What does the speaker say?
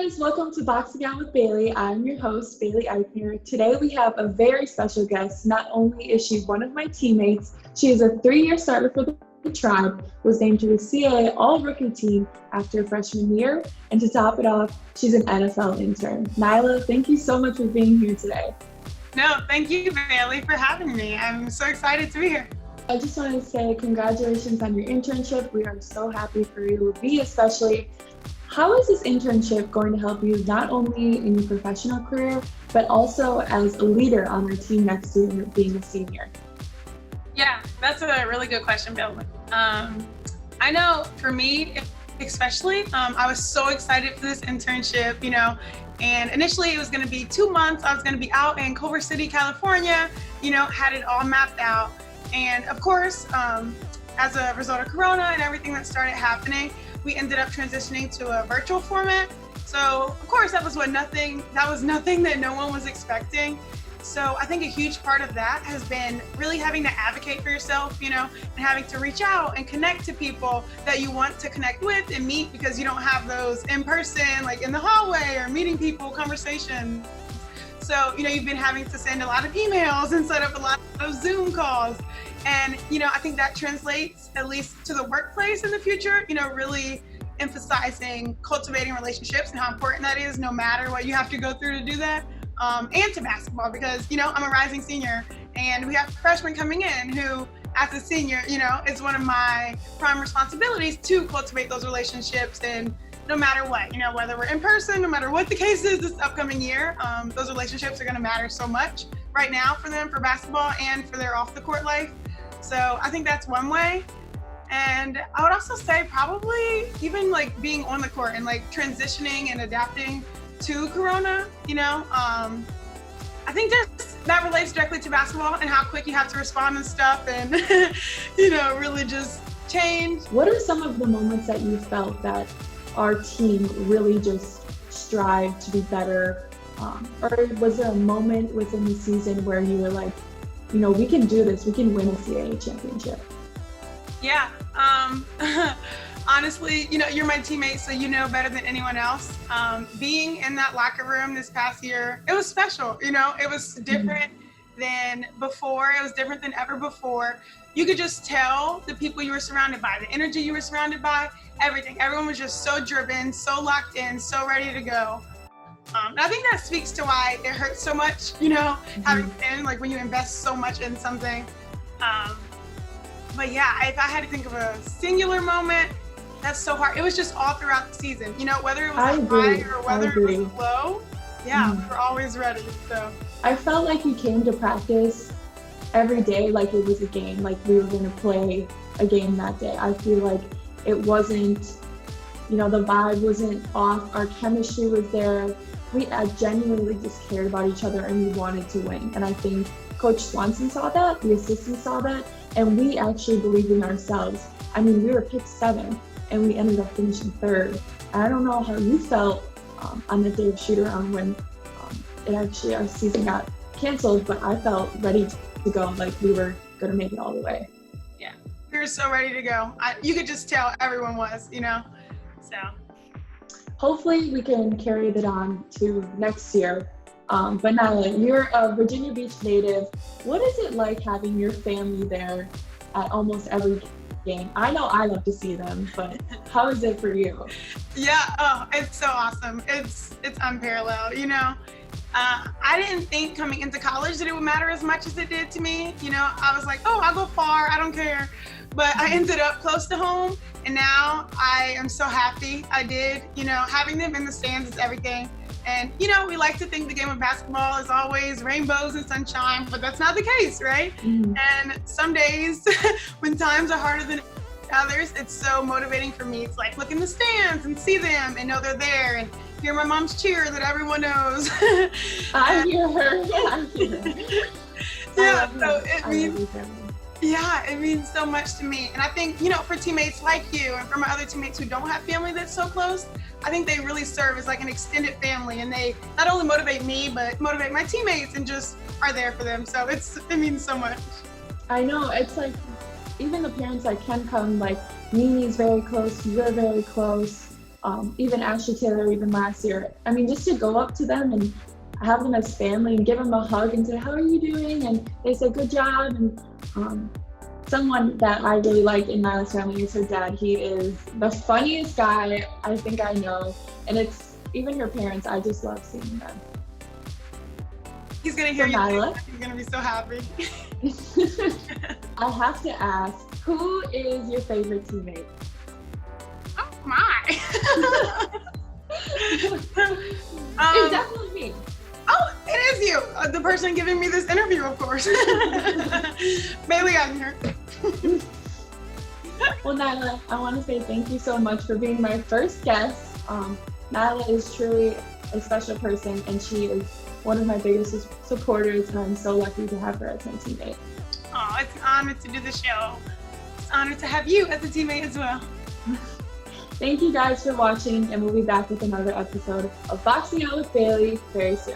guys, welcome to Boxing Out with Bailey. I'm your host, Bailey Eichner. Today we have a very special guest. Not only is she one of my teammates, she is a 3-year starter for the Tribe, was named to the CAA All-Rookie team after freshman year, and to top it off, she's an NFL intern. Nyla, thank you so much for being here today. No, thank you, Bailey, for having me. I'm so excited to be here. I just want to say congratulations on your internship. We are so happy for you, me especially. How is this internship going to help you not only in your professional career, but also as a leader on our team next year being a senior? Yeah, that's a really good question, Bailey. I know for me, especially, I was so excited for this internship, and initially it was going to be 2 months. I was going to be out in Culver City, California, had it all mapped out. And of course, as a result of Corona and everything that started happening, we ended up transitioning to a virtual format. So of course that was nothing that no one was expecting. So I think a huge part of that has been really having to advocate for yourself, and having to reach out and connect to people that you want to connect with and meet, because you don't have those in person, like in the hallway or meeting people, conversations. So, you've been having to send a lot of emails and set up a lot of Zoom calls. And, I think that translates at least to the workplace in the future, really emphasizing cultivating relationships and how important that is, no matter what you have to go through to do that. And to basketball, because, I'm a rising senior and we have freshmen coming in who, as a senior, it's one of my prime responsibilities to cultivate those relationships. And no matter what, whether we're in person, no matter what the case is this upcoming year, those relationships are going to matter so much right now for them, for basketball and for their off the court life. So I think that's one way. And I would also say probably even like being on the court and like transitioning and adapting to Corona, I think that relates directly to basketball and how quick you have to respond and stuff and, really just change. What are some of the moments that you felt that our team really just strived to be better? Or was there a moment within the season where you were like, we can do this, we can win a CAA championship? Yeah. Honestly, you're my teammate, so you know better than anyone else. Being in that locker room this past year, it was special. It was different than before. It was different than ever before. You could just tell the people you were surrounded by, the energy you were surrounded by, everything. Everyone was just so driven, so locked in, so ready to go. And I think that speaks to why it hurts so much, having been like when you invest so much in something. But yeah, if I had to think of a singular moment, that's so hard. It was just all throughout the season, whether it was a high or whether it was low. Yeah, we were always ready. So I felt like you came to practice every day like it was a game, like we were going to play a game that day. I feel like it wasn't, the vibe wasn't off. Our chemistry was there. We genuinely just cared about each other and we wanted to win. And I think Coach Swanson saw that, the assistant saw that, and we actually believed in ourselves. I mean, we were picked 7th and we ended up finishing 3rd. I don't know how you felt on the day of shoot-around when our season got canceled, but I felt ready to go, like we were going to make it all the way. Yeah, we were so ready to go. You could just tell everyone was, so. Hopefully we can carry that on to next year. But Nyla, you're a Virginia Beach native. What is it like having your family there at almost every game? I know I love to see them, but how is it for you? Yeah, it's so awesome. It's unparalleled, I didn't think coming into college that it would matter as much as it did to me. I was like, I'll go far, I don't care. But I ended up close to home, and now I am so happy I did. Having them in the stands is everything. And, we like to think the game of basketball is always rainbows and sunshine, but that's not the case, right? And some days when times are harder than others, it's so motivating for me. It's like look in the stands and see them and know they're there and hear my mom's cheer that everyone knows. I hear her. I hear her. Yeah, so it means so much to me. And I think, for teammates like you and for my other teammates who don't have family that's so close, I think they really serve as like an extended family, and they not only motivate me, but motivate my teammates and just are there for them. So it means so much. I know, it's like, even the parents that can come, like Mimi's very close, you're very close. even Ashley Taylor, even last year. I mean, just to go up to them and have them as family and give them a hug and say, how are you doing? And they say, good job. And someone that I really like in Nyla's family is her dad. He is the funniest guy I think I know. And it's even her parents, I just love seeing them. He's gonna hear you. Nyla, He's gonna be so happy. I have to ask, who is your favorite teammate? Oh my. It's definitely me. Oh, it is you, the person giving me this interview, of course. Bailey, I'm here. Well, Nyla, I want to say thank you so much for being my first guest. Nyla is truly a special person, and she is one of my biggest supporters, and I'm so lucky to have her as my teammate. Oh, it's an honor to do the show. It's an honor to have you as a teammate as well. Thank you guys for watching, and we'll be back with another episode of Boxing Out with Bailey very soon.